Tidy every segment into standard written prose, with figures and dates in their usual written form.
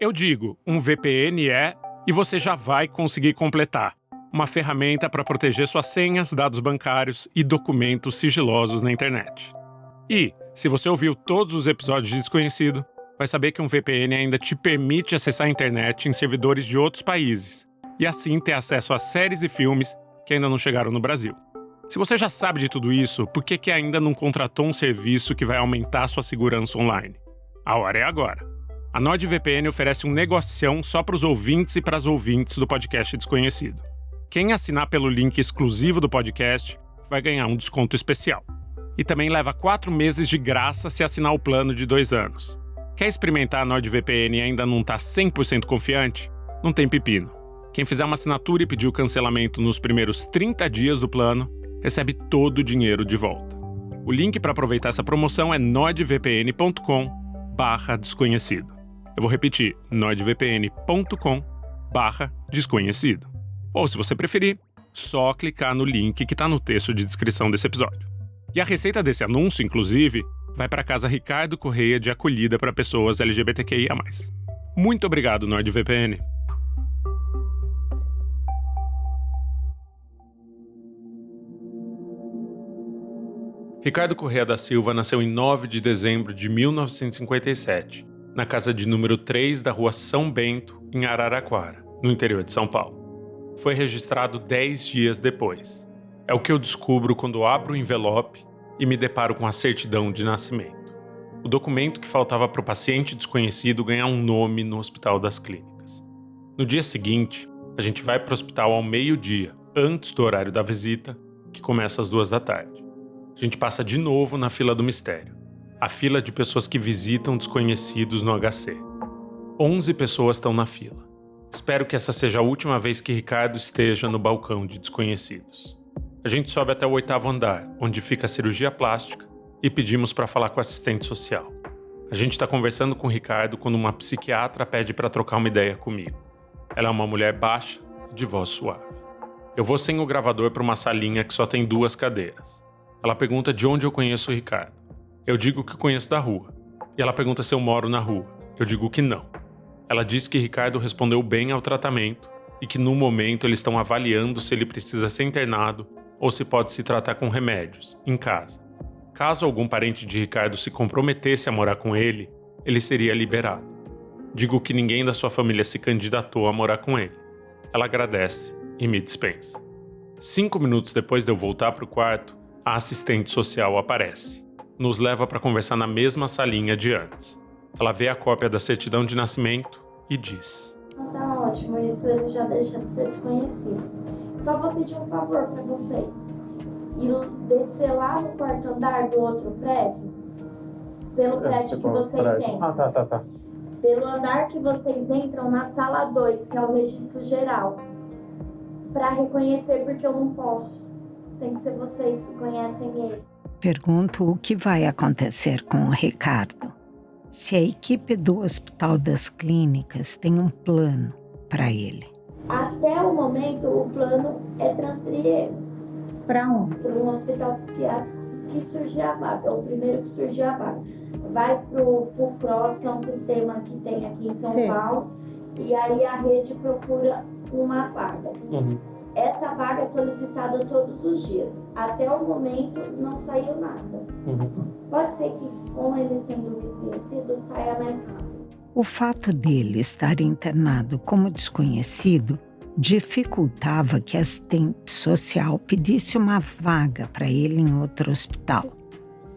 Eu digo, um VPN e você já vai conseguir completar, uma ferramenta para proteger suas senhas, dados bancários e documentos sigilosos na internet. E, se você ouviu todos os episódios de Desconhecido, vai saber que um VPN ainda te permite acessar a internet em servidores de outros países e assim ter acesso a séries e filmes que ainda não chegaram no Brasil. Se você já sabe de tudo isso, por que ainda não contratou um serviço que vai aumentar sua segurança online? A hora é agora. A NordVPN oferece um negocião só para os ouvintes e para as ouvintes do podcast Desconhecido. Quem assinar pelo link exclusivo do podcast vai ganhar um desconto especial. E também leva 4 meses de graça se assinar o plano de 2 anos. Quer experimentar a NordVPN e ainda não está 100% confiante? Não tem pepino. Quem fizer uma assinatura e pedir o cancelamento nos primeiros 30 dias do plano, recebe todo o dinheiro de volta. O link para aproveitar essa promoção é nordvpn.com/desconhecido. Eu vou repetir, nordvpn.com/desconhecido. Ou, se você preferir, só clicar no link que está no texto de descrição desse episódio. E a receita desse anúncio, inclusive, vai para a Casa Ricardo Correia de Acolhida para Pessoas LGBTQIA+. Muito obrigado, NordVPN. Ricardo Correia da Silva nasceu em 9 de dezembro de 1957, na casa de número 3 da rua São Bento, em Araraquara, no interior de São Paulo. Foi registrado 10 dias depois. É o que eu descubro quando abro o envelope e me deparo com a certidão de nascimento. O documento que faltava para o paciente desconhecido ganhar um nome no Hospital das Clínicas. No dia seguinte, a gente vai para o hospital ao meio-dia, antes do horário da visita, que começa às 2 da tarde. A gente passa de novo na fila do mistério. A fila de pessoas que visitam desconhecidos no HC. 11 pessoas estão na fila. Espero que essa seja a última vez que Ricardo esteja no balcão de desconhecidos. A gente sobe até o 8º andar, onde fica a cirurgia plástica, e pedimos para falar com a assistente social. A gente está conversando com o Ricardo quando uma psiquiatra pede para trocar uma ideia comigo. Ela é uma mulher baixa e de voz suave. Eu vou sem o gravador para uma salinha que só tem 2 cadeiras. Ela pergunta de onde eu conheço o Ricardo. Eu digo que conheço da rua. E ela pergunta se eu moro na rua. Eu digo que não. Ela diz que Ricardo respondeu bem ao tratamento e que no momento eles estão avaliando se ele precisa ser internado ou se pode se tratar com remédios, em casa. Caso algum parente de Ricardo se comprometesse a morar com ele, ele seria liberado. Digo que ninguém da sua família se candidatou a morar com ele. Ela agradece e me dispensa. 5 minutos depois de eu voltar para o quarto, a assistente social aparece. Nos leva para conversar na mesma salinha de antes. Ela vê a cópia da certidão de nascimento e diz: Tá ótimo, isso ele já deixa de ser desconhecido. Só vou pedir um favor para vocês. E descer lá no 4º andar do outro prédio, pelo prédio que vocês entram. Tá. Pelo andar que vocês entram na sala 2, que é o registro geral. Para reconhecer, porque eu não posso. Tem que ser vocês que conhecem ele. Pergunto o que vai acontecer com o Ricardo. Se a equipe do Hospital das Clínicas tem um plano para ele. Até o momento, o plano é transferir ele. Para onde? Para um hospital psiquiátrico que surgir a vaga. É o primeiro que surgir a vaga. Vai pro PROS, que é um sistema que tem aqui em São Paulo. E aí a rede procura uma vaga. Essa vaga é solicitada todos os dias. Até o momento não saiu nada. Pode ser que com ele sendo reconhecido saia mais rápido. O fato dele estar internado como desconhecido dificultava que a assistente social pedisse uma vaga para ele em outro hospital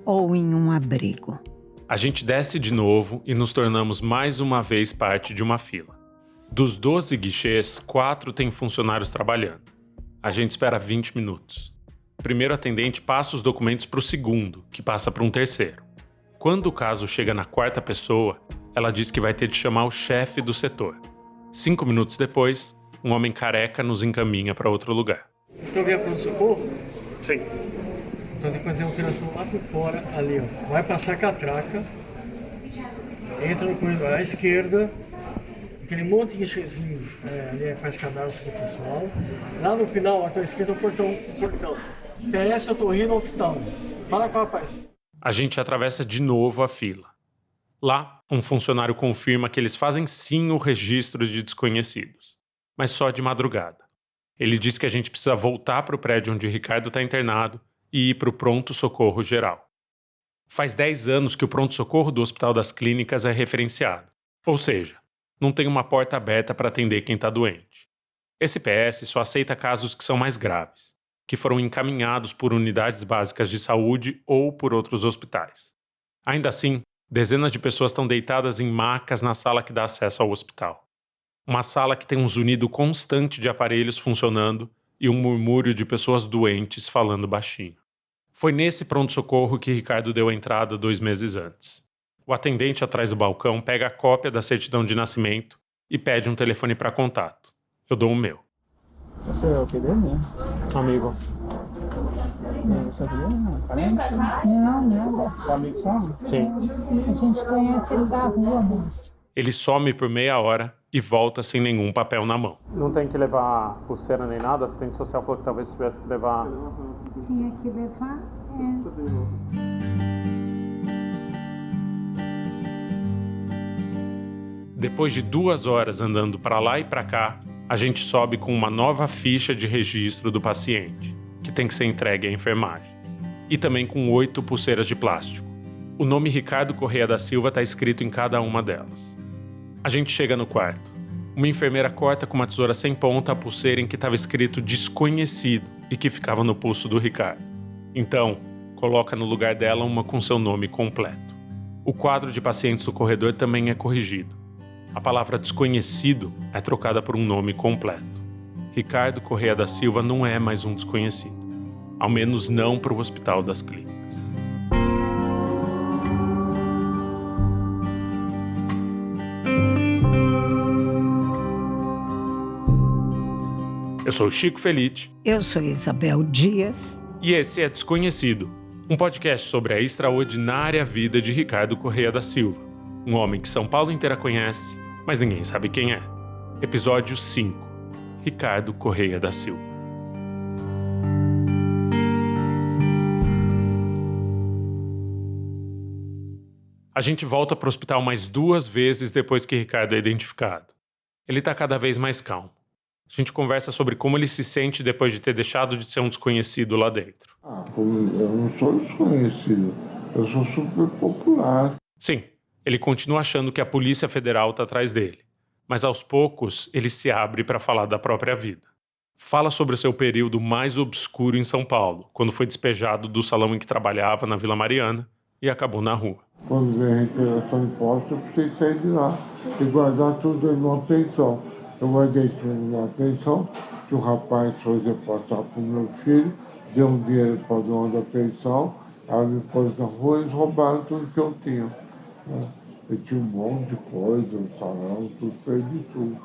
ou em um abrigo. A gente desce de novo e nos tornamos mais uma vez parte de uma fila. Dos 12 guichês, 4 têm funcionários trabalhando. A gente espera 20 minutos. O primeiro atendente passa os documentos para o segundo, que passa para um terceiro. Quando o caso chega na 4ª pessoa, ela diz que vai ter de chamar o chefe do setor. 5 minutos depois, um homem careca nos encaminha para outro lugar. Então vier pronto-socorro? Sim. Então tem que fazer uma operação lá por fora, ali, ó. Vai passar a catraca, entra no corredor à esquerda, aquele monte de guichezinho, ali faz cadastro do pessoal. Lá no final, à esquerda, o portão. Interessa, eu tô indo ao hospital. Fala com o rapaz. A gente atravessa de novo a fila. Lá, um funcionário confirma que eles fazem sim o registro de desconhecidos, mas só de madrugada. Ele diz que a gente precisa voltar para o prédio onde Ricardo está internado e ir para o pronto-socorro geral. Faz 10 anos que o pronto-socorro do Hospital das Clínicas é referenciado, ou seja, não tem uma porta aberta para atender quem está doente. Esse PS só aceita casos que são mais graves, que foram encaminhados por unidades básicas de saúde ou por outros hospitais. Ainda assim, dezenas de pessoas estão deitadas em macas na sala que dá acesso ao hospital. Uma sala que tem um zunido constante de aparelhos funcionando e um murmúrio de pessoas doentes falando baixinho. Foi nesse pronto-socorro que Ricardo deu a entrada 2 meses antes. O atendente atrás do balcão pega a cópia da certidão de nascimento e pede um telefone para contato. Eu dou o meu. Você é o que dele, né? Amigo. Você é o que dele? Não, parente? Não, nada. Seu amigo sabe? Sim. A gente conhece ele da rua, moço. Ele some por meia hora e volta sem nenhum papel na mão. Não tem que levar pulseira nem nada? A assistente social falou que talvez tivesse que levar... Tinha que levar, Depois de 2 horas andando para lá e para cá, a gente sobe com uma nova ficha de registro do paciente, que tem que ser entregue à enfermagem. E também com 8 pulseiras de plástico. O nome Ricardo Correia da Silva está escrito em cada uma delas. A gente chega no quarto. Uma enfermeira corta com uma tesoura sem ponta a pulseira em que estava escrito desconhecido e que ficava no pulso do Ricardo. Então, coloca no lugar dela uma com seu nome completo. O quadro de pacientes do corredor também é corrigido. A palavra desconhecido é trocada por um nome completo. Ricardo Correia da Silva não é mais um desconhecido. Ao menos não para o Hospital das Clínicas. Eu sou o Chico Felitti. Eu sou Isabel Dias. E esse é Desconhecido, um podcast sobre a extraordinária vida de Ricardo Correia da Silva, um homem que São Paulo inteira conhece, mas ninguém sabe quem é. Episódio 5. Ricardo Correia da Silva. A gente volta para o hospital mais 2 vezes depois que Ricardo é identificado. Ele está cada vez mais calmo. A gente conversa sobre como ele se sente depois de ter deixado de ser um desconhecido lá dentro. Eu não sou desconhecido, eu sou super popular. Sim, ele continua achando que a Polícia Federal está atrás dele. Mas aos poucos, ele se abre para falar da própria vida. Fala sobre o seu período mais obscuro em São Paulo, quando foi despejado do salão em que trabalhava na Vila Mariana e acabou na rua. Quando veio a reiteração de impostos, eu precisei sair de lá e guardar tudo em uma pensão. Eu guardei tudo numa pensão, que o rapaz foi passar para o meu filho, deu um dinheiro para o dono da pensão, ela me pôs na rua e eles roubaram tudo que eu tinha. Eu tinha um monte de coisa, um salão, tudo, perdi tudo.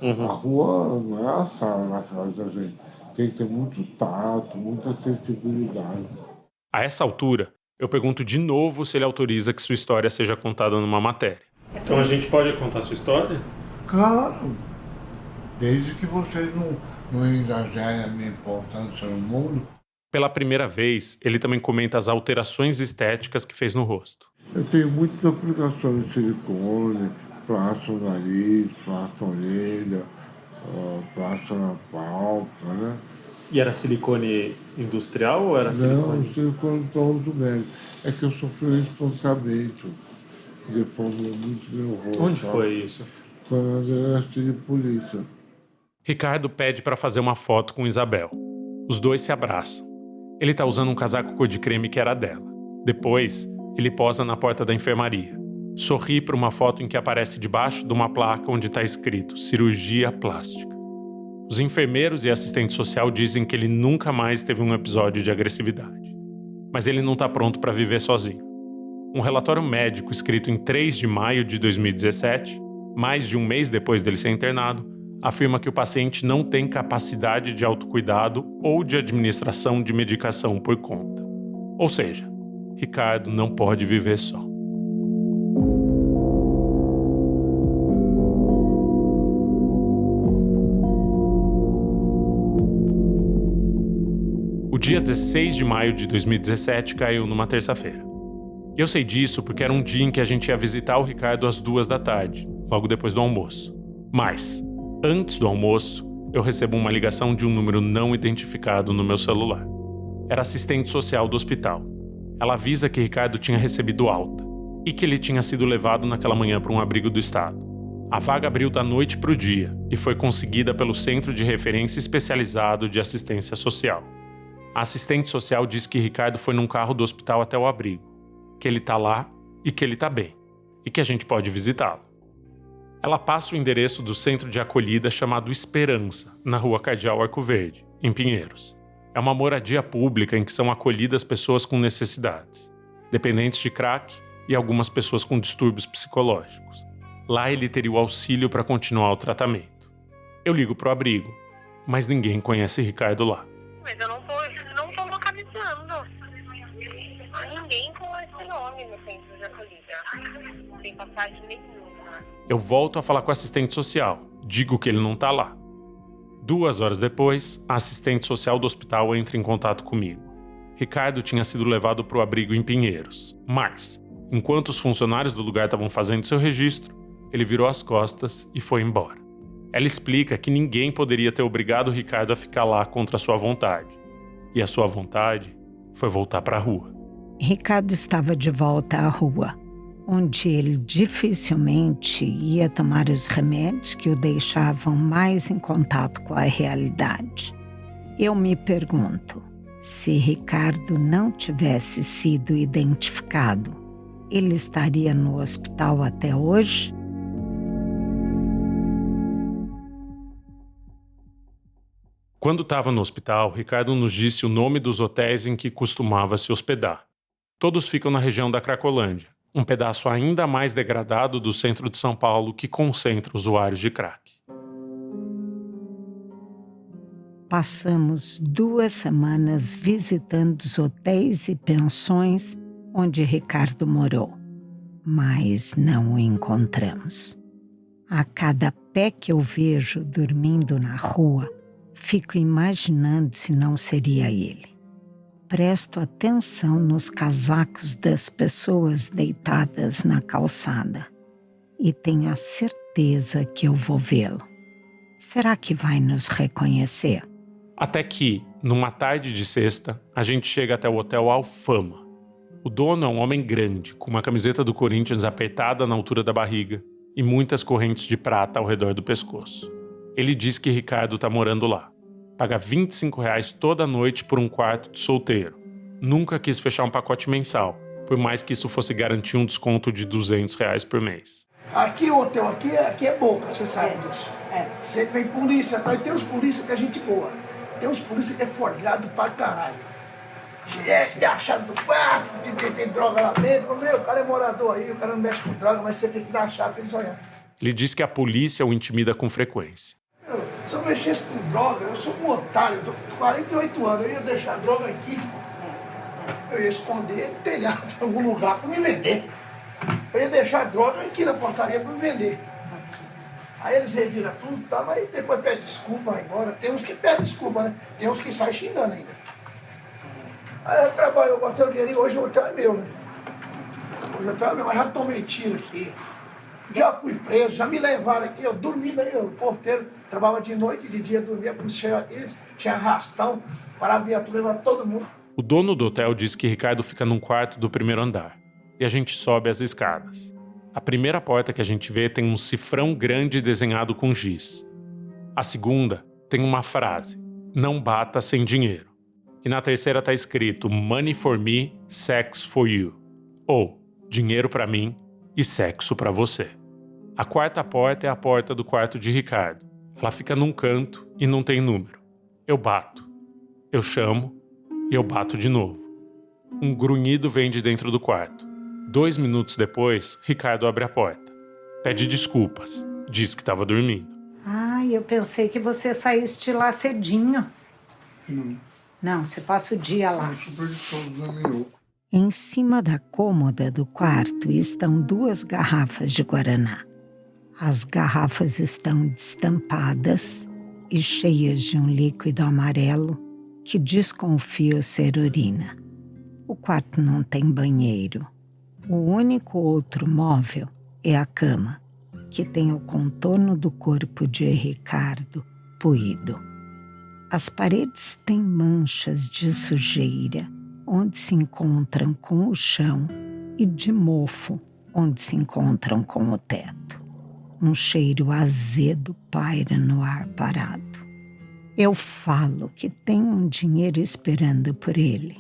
A rua não é a sala na casa da gente. Tem que ter muito tato, muita sensibilidade. A essa altura, eu pergunto de novo se ele autoriza que sua história seja contada numa matéria. Então a gente pode contar sua história? Claro, desde que vocês não exagerem a minha importância no mundo. Pela primeira vez, ele também comenta as alterações estéticas que fez no rosto. Eu tenho muitas aplicações de silicone, plástico no nariz, plástico na orelha, plástico na pálpebra, né? E era silicone industrial ou era silicone? Não, silicone para uso médico. É que eu sofri um esponjamento, que deformou muito meu rosto. Onde foi isso? Foi na delegacia de polícia. Ricardo pede para fazer uma foto com Isabel. Os dois se abraçam. Ele tá usando um casaco cor de creme que era dela. Depois, ele posa na porta da enfermaria. Sorri para uma foto em que aparece debaixo de uma placa onde está escrito cirurgia plástica. Os enfermeiros e assistente social dizem que ele nunca mais teve um episódio de agressividade. Mas ele não está pronto para viver sozinho. Um relatório médico escrito em 3 de maio de 2017, mais de um mês depois dele ser internado, afirma que o paciente não tem capacidade de autocuidado ou de administração de medicação por conta. Ou seja, Ricardo não pode viver só. O dia 16 de maio de 2017 caiu numa terça-feira. Eu sei disso porque era um dia em que a gente ia visitar o Ricardo às 2h, logo depois do almoço. Mas, antes do almoço, eu recebo uma ligação de um número não identificado no meu celular. Era assistente social do hospital. Ela avisa que Ricardo tinha recebido alta e que ele tinha sido levado naquela manhã para um abrigo do estado. A vaga abriu da noite para o dia e foi conseguida pelo Centro de Referência Especializado de Assistência Social. A assistente social diz que Ricardo foi num carro do hospital até o abrigo, que ele tá lá e que ele tá bem, e que a gente pode visitá-lo. Ela passa o endereço do centro de acolhida chamado Esperança, na Rua Cardeal Arco Verde, em Pinheiros. É uma moradia pública em que são acolhidas pessoas com necessidades, dependentes de crack e algumas pessoas com distúrbios psicológicos. Lá ele teria o auxílio para continuar o tratamento. Eu ligo pro abrigo, mas ninguém conhece Ricardo lá. Mas eu não tô localizando. Ninguém com esse nome no centro de acolhida. Não tem passagem nenhuma. Eu volto a falar com a assistente social. Digo que ele não tá lá. 2 horas depois, a assistente social do hospital entra em contato comigo. Ricardo tinha sido levado pro abrigo em Pinheiros. Mas, enquanto os funcionários do lugar estavam fazendo seu registro, ele virou as costas e foi embora. Ela explica que ninguém poderia ter obrigado o Ricardo a ficar lá contra a sua vontade. E a sua vontade foi voltar para a rua. Ricardo estava de volta à rua, onde ele dificilmente ia tomar os remédios que o deixavam mais em contato com a realidade. Eu me pergunto, se Ricardo não tivesse sido identificado, ele estaria no hospital até hoje? Quando estava no hospital, Ricardo nos disse o nome dos hotéis em que costumava se hospedar. Todos ficam na região da Cracolândia, um pedaço ainda mais degradado do centro de São Paulo que concentra usuários de crack. Passamos 2 semanas visitando os hotéis e pensões onde Ricardo morou, mas não o encontramos. A cada pé que eu vejo dormindo na rua, fico imaginando se não seria ele. Presto atenção nos casacos das pessoas deitadas na calçada e tenho a certeza que eu vou vê-lo. Será que vai nos reconhecer? Até que, numa tarde de sexta, a gente chega até o Hotel Alfama. O dono é um homem grande, com uma camiseta do Corinthians apertada na altura da barriga e muitas correntes de prata ao redor do pescoço. Ele diz que Ricardo está morando lá. Paga R$25 toda noite por um quarto de solteiro. Nunca quis fechar um pacote mensal, por mais que isso fosse garantir um desconto de R$200 por mês. Aqui o hotel aqui é boca, você sabe disso. Sempre vem polícia, tá? E tem uns polícia que é gente boa. Tem uns polícia que é forgado pra caralho. De achado do fato, tem droga lá dentro. Meu, o cara é morador aí, o cara não mexe com droga, mas você tem que dar a chave pra eles olharem. Ele diz que a polícia o intimida com frequência. Se eu mexesse com droga, eu sou um otário, tô com 48 anos, eu ia deixar a droga aqui, eu ia esconder no telhado, em algum lugar para me vender. Eu ia deixar a droga aqui na portaria para me vender. Aí eles reviram tudo, tá? Mas depois pede desculpa, vai embora. Tem uns que pedem desculpa, né? Tem uns que saem xingando ainda. Aí eu trabalho, eu botei o dinheirinho, hoje o hotel é meu, né? Hoje o hotel é meu, mas já tomei tiro aqui. Já fui preso, já me levaram aqui, eu dormi aí, o porteiro trabalhava de noite e de dia dormia, como se tinha arrastão, parava a viatura, levava todo mundo. O dono do hotel diz que Ricardo fica num quarto do primeiro andar, e a gente sobe as escadas. A primeira porta que a gente vê tem um cifrão grande desenhado com giz. A segunda tem uma frase, não bata sem dinheiro. E na terceira tá escrito, money for me, sex for you. Ou, dinheiro pra mim e sexo pra você. A quarta porta é a porta do quarto de Ricardo. Ela fica num canto e não tem número. Eu bato. Eu chamo e eu bato de novo. Um grunhido vem de dentro do quarto. 2 minutos depois, Ricardo abre a porta. Pede desculpas. Diz que estava dormindo. Ai, eu pensei que você saísse de lá cedinho. Não, você passa o dia lá. Em cima da cômoda do quarto estão 2 garrafas de guaraná. As garrafas estão destampadas e cheias de um líquido amarelo que desconfio ser urina. O quarto não tem banheiro O único outro móvel é a cama, que tem o contorno do corpo de Ricardo poído. As paredes têm manchas de sujeira, onde se encontram com o chão, e de mofo, onde se encontram com o teto. Um cheiro azedo paira no ar parado. Eu falo que tem um dinheiro esperando por ele,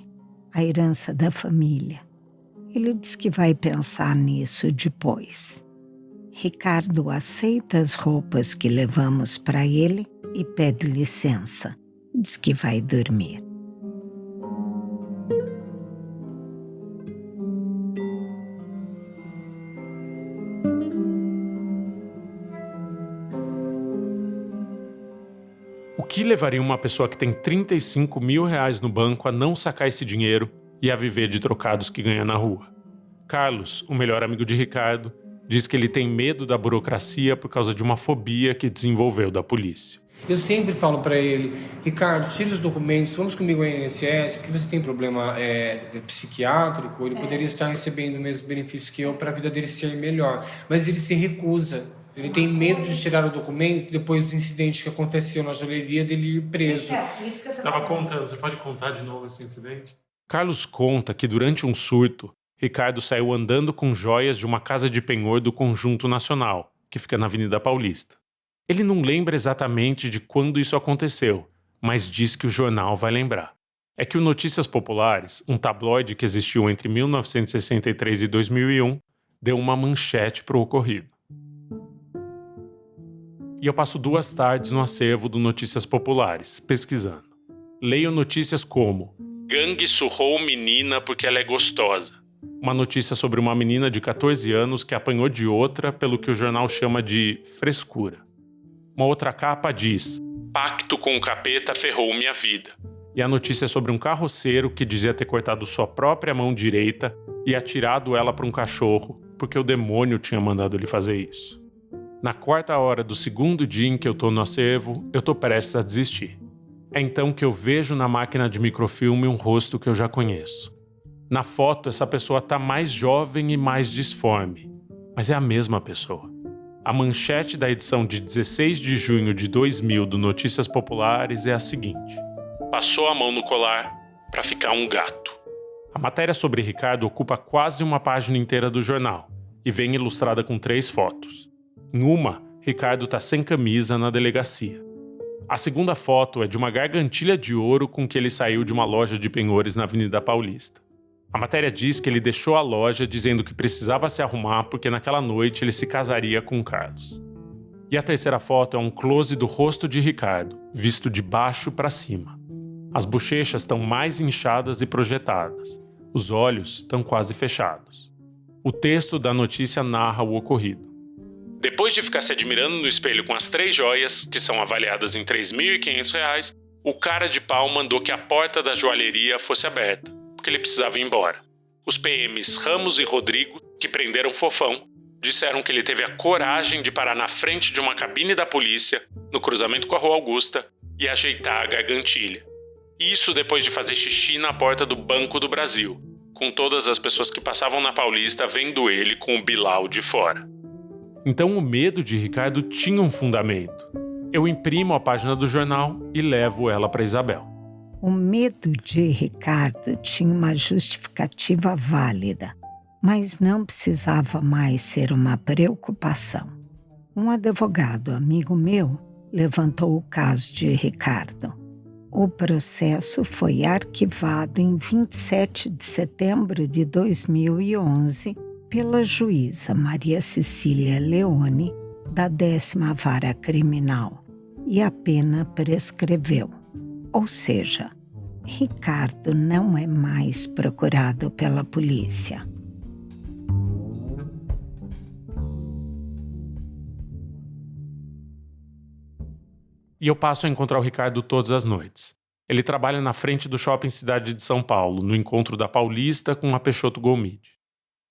a herança da família. Ele diz que vai pensar nisso depois. Ricardo aceita as roupas que levamos para ele e pede licença. Diz que vai dormir. O que levaria uma pessoa que tem 35 mil reais no banco a não sacar esse dinheiro e a viver de trocados que ganha na rua? Carlos, o melhor amigo de Ricardo, diz que ele tem medo da burocracia por causa de uma fobia que desenvolveu da polícia. Eu sempre falo para ele, Ricardo, tira os documentos, vamos comigo ao INSS, porque você tem problema psiquiátrico, ele poderia estar recebendo os mesmos benefícios que eu para a vida dele ser melhor. Mas ele se recusa. Ele tem medo de tirar o documento depois do incidente que aconteceu na joalheria dele ir preso. Isso que eu Estava contando, você pode contar de novo esse incidente? Carlos conta que durante um surto, Ricardo saiu andando com joias de uma casa de penhor do Conjunto Nacional, que fica na Avenida Paulista. Ele não lembra exatamente de quando isso aconteceu, mas diz que o jornal vai lembrar. É que o Notícias Populares, um tabloide que existiu entre 1963 e 2001, deu uma manchete para o ocorrido. E eu passo 2 tardes no acervo do Notícias Populares, pesquisando. Leio notícias como: gangue surrou menina porque ela é gostosa. Uma notícia sobre uma menina de 14 anos que apanhou de outra pelo que o jornal chama de frescura. Uma outra capa diz: pacto com o capeta ferrou minha vida. E a notícia é sobre um carroceiro que dizia ter cortado sua própria mão direita e atirado ela para um cachorro, porque o demônio tinha mandado ele fazer isso. Na 4ª hora do 2º dia em que eu tô no acervo, eu tô prestes a desistir. É então que eu vejo na máquina de microfilme um rosto que eu já conheço. Na foto, essa pessoa tá mais jovem e mais disforme, mas é a mesma pessoa. A manchete da edição de 16 de junho de 2000 do Notícias Populares é a seguinte: passou a mão no colar para ficar um gato. A matéria sobre Ricardo ocupa quase uma página inteira do jornal e vem ilustrada com 3 fotos. Em uma, Ricardo está sem camisa na delegacia. A segunda foto é de uma gargantilha de ouro com que ele saiu de uma loja de penhores na Avenida Paulista. A matéria diz que ele deixou a loja dizendo que precisava se arrumar porque naquela noite ele se casaria com Carlos. E a terceira foto é um close do rosto de Ricardo, visto de baixo para cima. As bochechas estão mais inchadas e projetadas. Os olhos estão quase fechados. O texto da notícia narra o ocorrido. Depois de ficar se admirando no espelho com as 3 joias, que são avaliadas em R$ 3.500, o cara de pau mandou que a porta da joalheria fosse aberta, porque ele precisava ir embora. Os PMs Ramos e Rodrigo, que prenderam Fofão, disseram que ele teve a coragem de parar na frente de uma cabine da polícia, no cruzamento com a Rua Augusta, e ajeitar a gargantilha. Isso depois de fazer xixi na porta do Banco do Brasil, com todas as pessoas que passavam na Paulista vendo ele com o Bilal de fora. Então o medo de Ricardo tinha um fundamento. Eu imprimo a página do jornal e levo ela para Isabel. O medo de Ricardo tinha uma justificativa válida, mas não precisava mais ser uma preocupação. Um advogado amigo meu levantou o caso de Ricardo. O processo foi arquivado em 27 de setembro de 2011 pela juíza Maria Cecília Leone, da 10ª Vara Criminal, e a pena prescreveu. Ou seja, Ricardo não é mais procurado pela polícia. E eu passo a encontrar o Ricardo todas as noites. Ele trabalha na frente do Shopping Cidade de São Paulo, no encontro da Paulista com a Peixoto Gomide.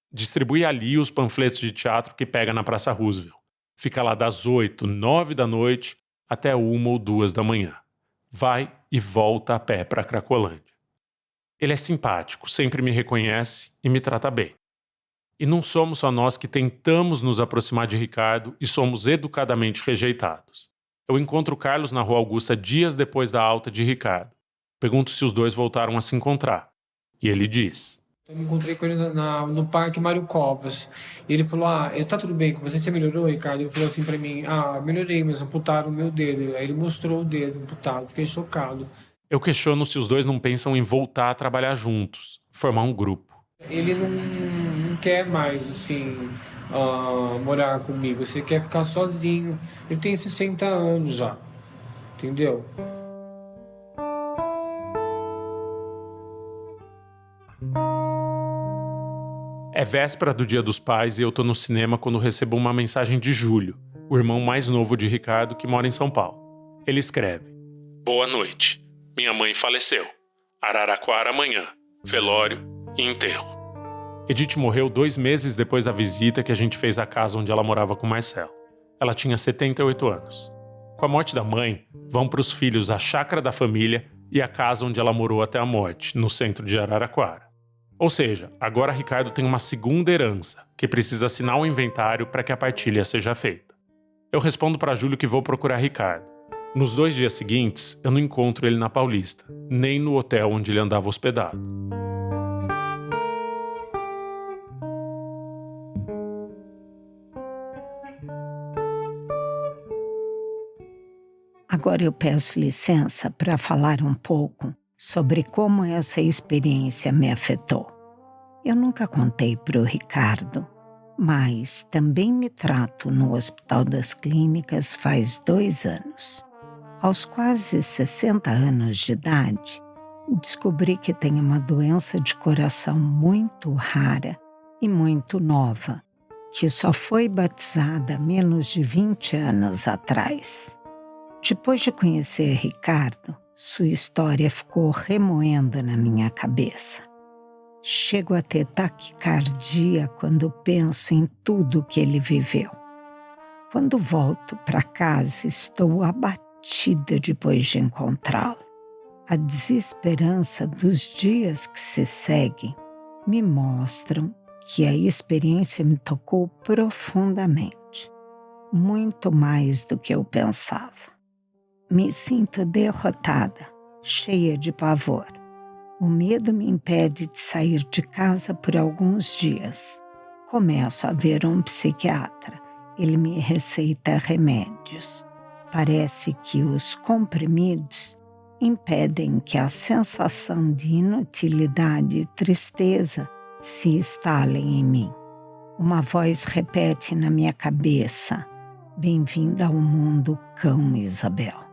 Distribui ali os panfletos de teatro que pega na Praça Roosevelt. Fica lá das 8, 9 da noite até 1 ou 2 da manhã. Vai e volta a pé para Cracolândia. Ele é simpático, sempre me reconhece e me trata bem. E não somos só nós que tentamos nos aproximar de Ricardo e somos educadamente rejeitados. Eu encontro o Carlos na Rua Augusta dias depois da alta de Ricardo. Pergunto se os dois voltaram a se encontrar. E ele diz: Eu me encontrei com ele no Parque Mário Covas. E ele falou, tá tudo bem com você? Você melhorou, Ricardo? Ele falou assim pra mim, melhorei, mas amputaram o meu dedo. Aí ele mostrou o dedo amputado, fiquei chocado. Eu questiono se os dois não pensam em voltar a trabalhar juntos, formar um grupo. Ele não quer mais, assim, morar comigo. Você quer ficar sozinho. Ele tem 60 anos já, entendeu? É véspera do Dia dos Pais e eu tô no cinema quando recebo uma mensagem de Júlio, o irmão mais novo de Ricardo que mora em São Paulo. Ele escreve: Boa noite. Minha mãe faleceu. Araraquara amanhã. Velório e enterro. Edith morreu 2 meses depois da visita que a gente fez à casa onde ela morava com Marcelo. Ela tinha 78 anos. Com a morte da mãe, vão para os filhos a chácara da família e a casa onde ela morou até a morte, no centro de Araraquara. Ou seja, agora Ricardo tem uma segunda herança, que precisa assinar o inventário para que a partilha seja feita. Eu respondo para Júlio que vou procurar Ricardo. Nos 2 dias seguintes, eu não encontro ele na Paulista, nem no hotel onde ele andava hospedado. Agora eu peço licença para falar um pouco sobre como essa experiência me afetou. Eu nunca contei para o Ricardo, mas também me trato no Hospital das Clínicas faz 2 anos. Aos quase 60 anos de idade, descobri que tenho uma doença de coração muito rara e muito nova, que só foi batizada há menos de 20 anos atrás. Depois de conhecer Ricardo, sua história ficou remoendo na minha cabeça. Chego a ter taquicardia quando penso em tudo que ele viveu. Quando volto para casa, estou abatida depois de encontrá-lo. A desesperança dos dias que se seguem me mostram que a experiência me tocou profundamente, muito mais do que eu pensava. Me sinto derrotada, cheia de pavor. O medo me impede de sair de casa por alguns dias. Começo a ver um psiquiatra. Ele me receita remédios. Parece que os comprimidos impedem que a sensação de inutilidade e tristeza se instalem em mim. Uma voz repete na minha cabeça: bem-vinda ao mundo, cão Isabel.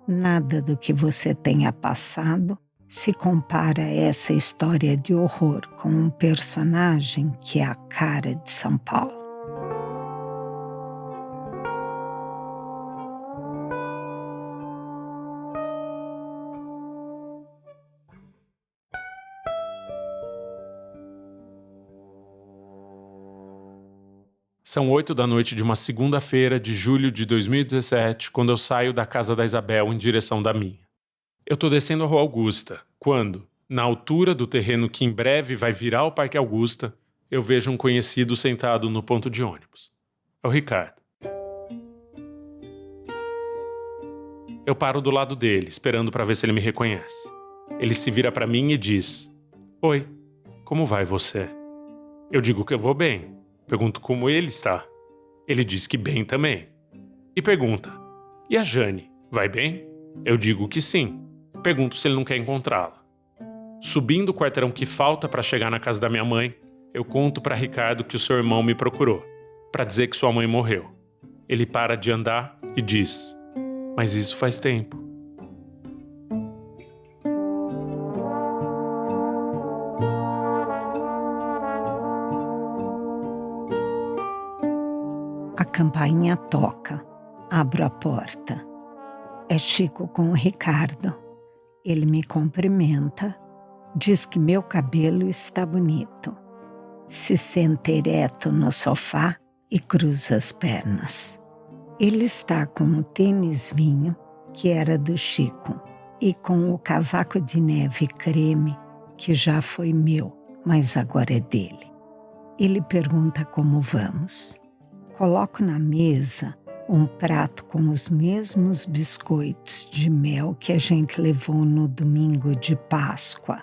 Nada do que você tenha passado se compara a essa história de horror com um personagem que é a cara de São Paulo. São 8 da noite de uma segunda-feira de julho de 2017, quando eu saio da casa da Isabel em direção da minha. Eu tô descendo a Rua Augusta, quando, na altura do terreno que em breve vai virar o Parque Augusta, eu vejo um conhecido sentado no ponto de ônibus. É o Ricardo. Eu paro do lado dele, esperando para ver se ele me reconhece. Ele se vira para mim e diz: Oi, como vai você? Eu digo que eu vou bem. Pergunto como ele está. Ele diz que bem também. E pergunta: E a Jane, vai bem? Eu digo que sim. Pergunto se ele não quer encontrá-la. Subindo o quarteirão que falta para chegar na casa da minha mãe, eu conto para Ricardo que o seu irmão me procurou, para dizer que sua mãe morreu. Ele para de andar e diz: Mas isso faz tempo. A campainha toca. Abro a porta. É Chico com o Ricardo. Ele me cumprimenta, diz que meu cabelo está bonito. Se senta ereto no sofá e cruza as pernas. Ele está com o tênis vinho, que era do Chico, e com o casaco de neve creme, que já foi meu, mas agora é dele. Ele pergunta como vamos. Coloco na mesa um prato com os mesmos biscoitos de mel que a gente levou no domingo de Páscoa.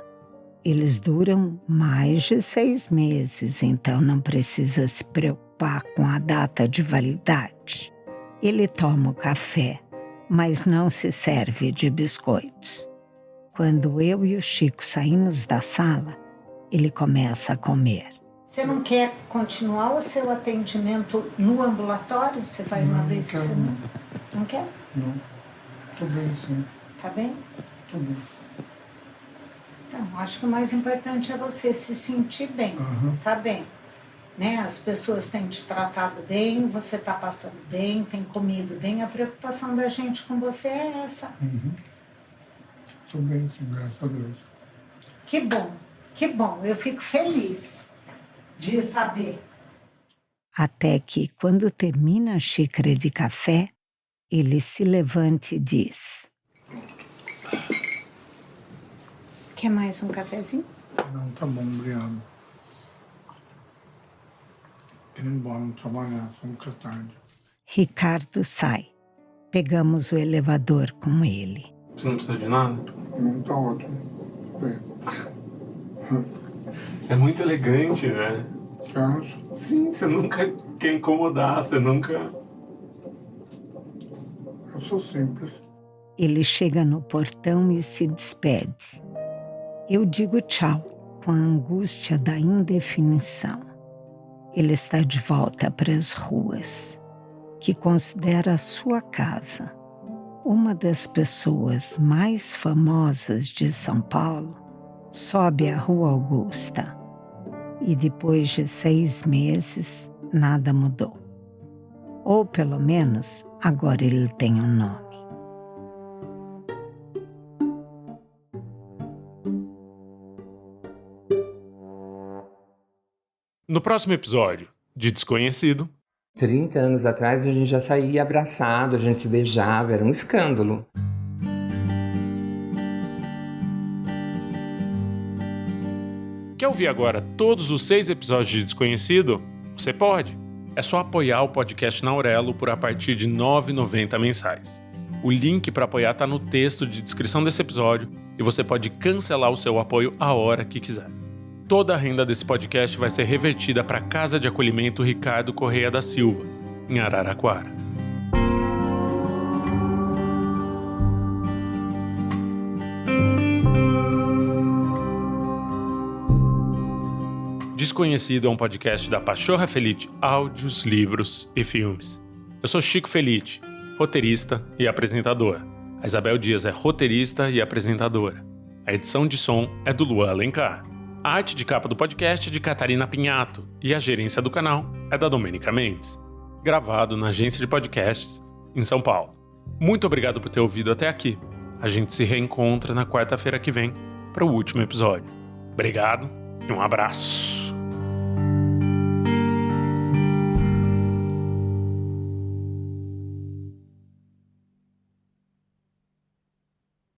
Eles duram mais de 6 meses, então não precisa se preocupar com a data de validade. Ele toma o café, mas não se serve de biscoitos. Quando eu e o Chico saímos da sala, ele começa a comer. Você não quer continuar o seu atendimento no ambulatório? Você vai uma vez por semana? Não quer? Não. Tô bem, sim. Tá bem? Tô bem. Então, acho que o mais importante é você se sentir bem. Tá bem. Né? As pessoas têm te tratado bem, você tá passando bem, tem comido bem. A preocupação da gente com você é essa. Tô bem, sim, graças a Deus. Que bom, que bom. Eu fico feliz de saber. Até que, quando termina a xícara de café, ele se levanta e diz: Quer mais um cafezinho? Não, tá bom, obrigado. Quero ir embora, não trabalhar, só nunca tarde. Ricardo sai. Pegamos o elevador com ele. Você não precisa de nada? Não, tá ótimo. Bem. Você é muito elegante, né? Você acha? Sim, você nunca quer incomodar, você nunca... Eu sou simples. Ele chega no portão e se despede. Eu digo tchau, com a angústia da indefinição. Ele está de volta para as ruas, que considera a sua casa. Uma das pessoas mais famosas de São Paulo sobe a Rua Augusta. E depois de 6 meses, nada mudou. Ou pelo menos, agora ele tem um nome. No próximo episódio de Desconhecido... 30 anos atrás a gente já saía abraçado, a gente se beijava, era um escândalo. Quer ouvir agora todos os 6 episódios de Desconhecido? Você pode. É só apoiar o podcast na Aurelo por a partir de R$ 9,90 mensais. O link para apoiar está no texto de descrição desse episódio e você pode cancelar o seu apoio a hora que quiser. Toda a renda desse podcast vai ser revertida para a Casa de Acolhimento Ricardo Correia da Silva, em Araraquara. Desconhecido é um podcast da Pachorra Felite Áudios, Livros e Filmes. Eu sou Chico Felite, roteirista e apresentador. A Isabel Dias é roteirista e apresentadora. A edição de som é do Luan Alencar. A arte de capa do podcast é de Catarina Pinhato e a gerência do canal é da Domênica Mendes. Gravado na agência de podcasts em São Paulo. Muito obrigado por ter ouvido até aqui. A gente se reencontra na quarta-feira que vem para o último episódio. Obrigado e um abraço.